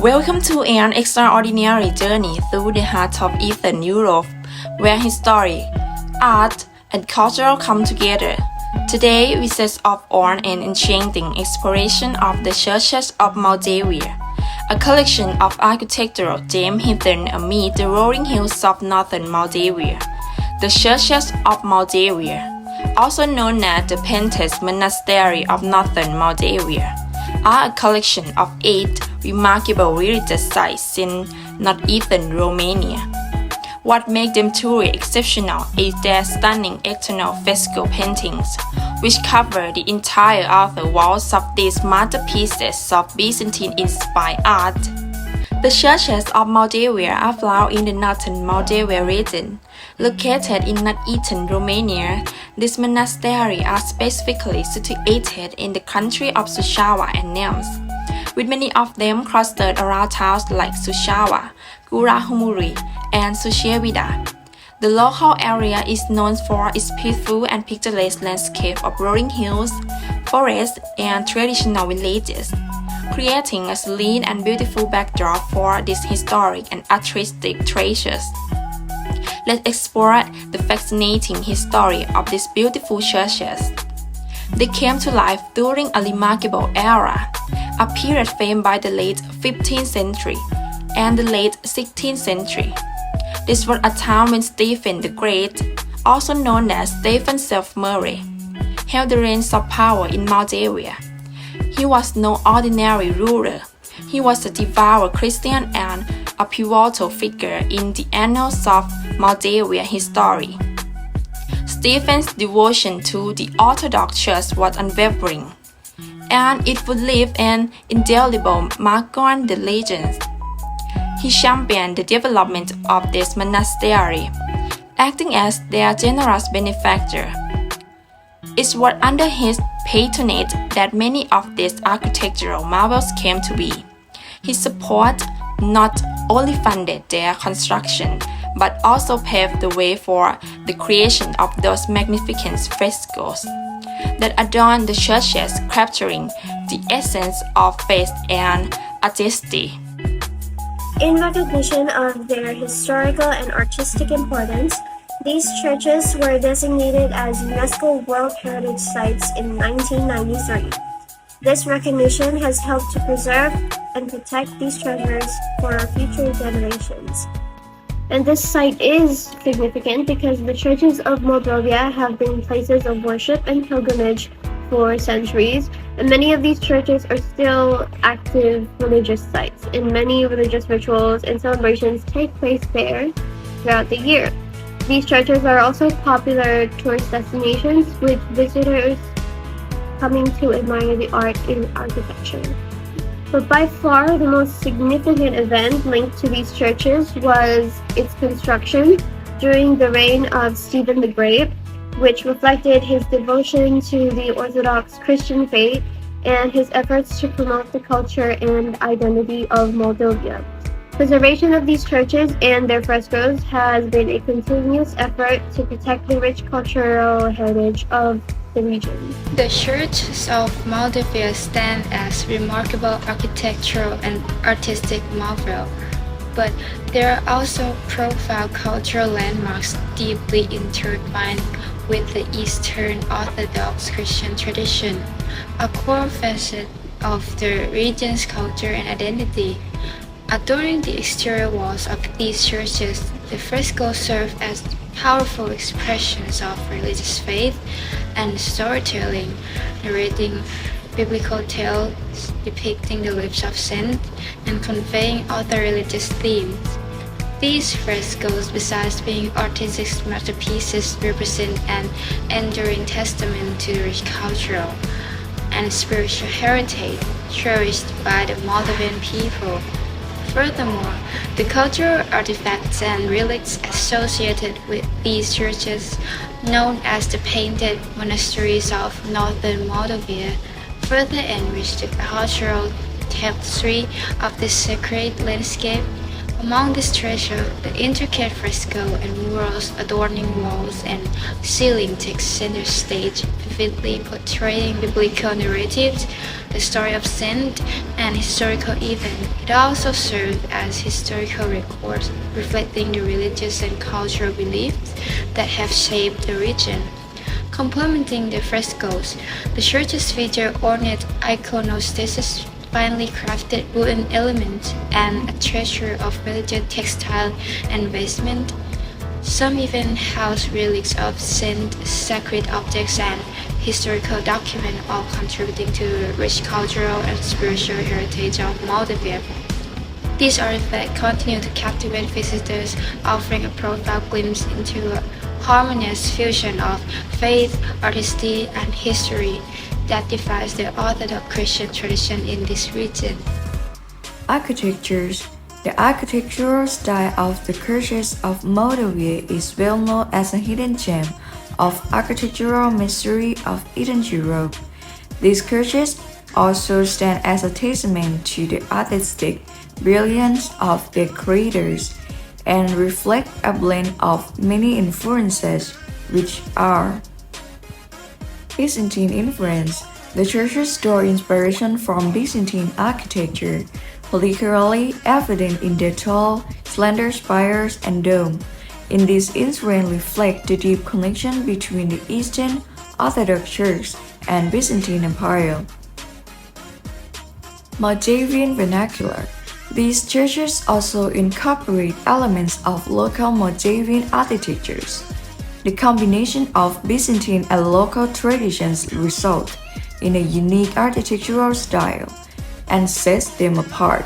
Welcome to an extraordinary journey through the heart of Eastern Europe, where history, art, and culture come together. Today, we set off on an enchanting exploration of the churches of Moldavia, a collection of architectural gems hidden amid the rolling hills of northern Moldavia. The churches of Moldavia, also known as the Pentecost Monastery of northern Moldavia, are a collection of 8 remarkable religious sites in northeastern Romania. What makes them truly exceptional is their stunning external fresco paintings, which cover the entire outer walls of these masterpieces of Byzantine-inspired art. The churches of Moldavia are found in the northern Moldavia region. Located in northeastern Romania, these monasteries are specifically situated in the country of Suceava and Neams, with many of them clustered around towns like Suceava, Gurahumuri, and Suceava. The local area is known for its peaceful and picturesque landscape of rolling hills, forests, and traditional villages, creating a serene and beautiful backdrop for these historic and artistic treasures. Let's explore the fascinating history of these beautiful churches. They came to life during a remarkable era, a period famed by the late 15th century and the late 16th century. This was a time when Stephen the Great, also known as Stephen Self-Murray, held the reins of power in Moldavia. He was no ordinary ruler. He was a devout Christian and a pivotal figure in the annals of Moldavian history. Stephen's devotion to the Orthodox Church was unwavering, and it would leave an indelible mark on the legends. He championed the development of this monastery, acting as their generous benefactor. It was under his patronage that many of these architectural marvels came to be. His support not only funded their construction, but also paved the way for the creation of those magnificent frescoes that adorn the churches, capturing the essence of faith and artistry. In recognition of their historical and artistic importance, these churches were designated as UNESCO World Heritage Sites in 1993. This recognition has helped to preserve and protect these treasures for future generations. And this site is significant because the churches of Moldavia have been places of worship and pilgrimage for centuries, and many of these churches are still active religious sites, and many religious rituals and celebrations take place there throughout the year. These churches are also popular tourist destinations, with visitors coming to admire the art in architecture. But by far the most significant event linked to these churches was its construction during the reign of Stephen the Great, which reflected his devotion to the Orthodox Christian faith and his efforts to promote the culture and identity of Moldavia. Preservation of these churches and their frescoes has been a continuous effort to protect the rich cultural heritage of the region. The churches of Moldavia stand as remarkable architectural and artistic marvel, but there are also profound cultural landmarks deeply intertwined with the Eastern Orthodox Christian tradition, a core facet of the region's culture and identity. Adorning the exterior walls of these churches, the frescoes serve as powerful expressions of religious faith and storytelling, narrating biblical tales, depicting the lives of saints, and conveying other religious themes. These frescoes, besides being artistic masterpieces, represent an enduring testament to the rich cultural and spiritual heritage cherished by the Moldavian people. Furthermore, the cultural artifacts and relics associated with these churches, known as the painted monasteries of northern Moldavia, further enrich the cultural tapestry of this sacred landscape. Among this treasure, the intricate fresco and murals adorning walls and ceiling take center stage, vividly portraying biblical narratives, the story of saint, and historical events. It also serves as historical records, reflecting the religious and cultural beliefs that have shaped the region. Complementing the frescoes, the churches feature ornate iconostasis, finely crafted wooden elements, and a treasure of religious textile and vestment. Some even house relics of saints, sacred objects, and historical documents, all contributing to the rich cultural and spiritual heritage of Moldavia. These artifacts continue to captivate visitors, offering a profound glimpse into a harmonious fusion of faith, artistry, and history that defies the Orthodox Christian tradition in this region. Architectures. The architectural style of the churches of Moldavia is well known as a hidden gem of architectural mystery of Eastern Europe. These churches also stand as a testament to the artistic brilliance of their creators and reflect a blend of many influences, which are Byzantine influence. The churches draw inspiration from Byzantine architecture, particularly evident in their tall, slender spires and dome. In this influence reflect the deep connection between the Eastern Orthodox Church and Byzantine Empire. Moldavian vernacular. These churches also incorporate elements of local Moldavian architectures. The combination of Byzantine and local traditions result in a unique architectural style and sets them apart.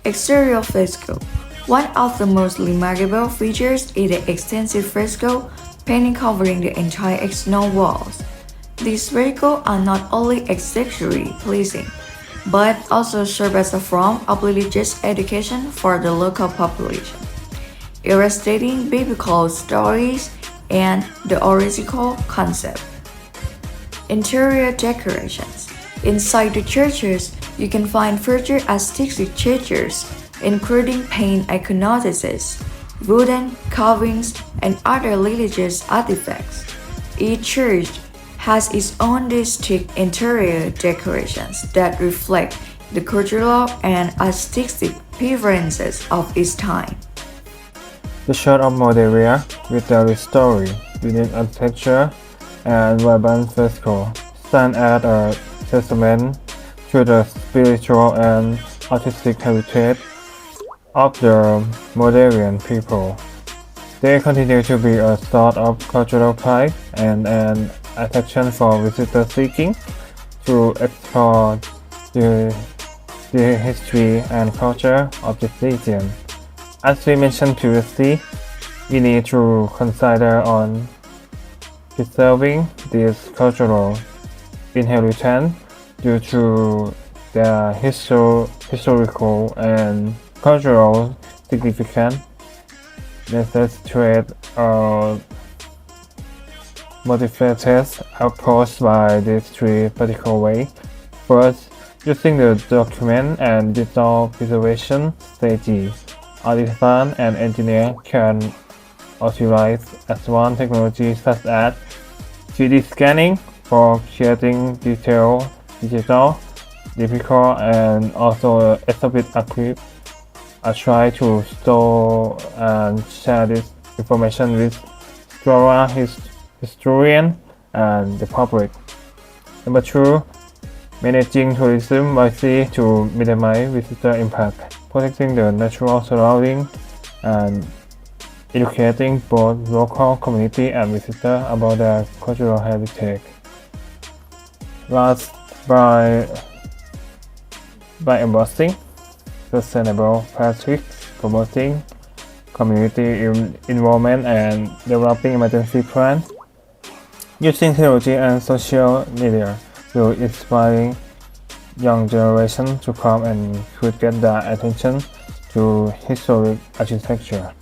Exterior fresco. One of the most remarkable features is the extensive fresco painting covering the entire external walls. These frescoes are not only aesthetically pleasing, but also serve as a form of religious education for the local population, illustrating biblical stories and the original concept. Interior decorations. Inside the churches, you can find further artistic treasures, including paint iconostasis, wooden carvings, and other religious artifacts. Each church has its own distinct interior decorations that reflect the cultural and artistic preferences of its time. The Church of Moldavia, with their rich story, unique architecture, and vibrant fresco, stand as a testament to the spiritual and artistic heritage of the Moldavian people. They continue to be a source of cultural pride and an attraction for visitors seeking to explore the history and culture of this region. As we mentioned previously, we need to consider on preserving this cultural inheritance due to their historical and cultural significance. Necessitate a motivated approach by these three practical ways. First, using the document and digital preservation strategy. Artisans and engineers can utilize advanced technology such as 3D scanning for creating detailed digital replica and also exhibit archive. I try to store and share this information with scholar, historian, and the public. Number 2, managing tourism wisely to minimize visitor impact, protecting the natural surroundings, and educating both local community and visitors about their cultural heritage. Last, by embossing sustainable practices, promoting community involvement, and developing emergency plans. Using technology and social media will inspire young generation to come and could get their attention to historic architecture.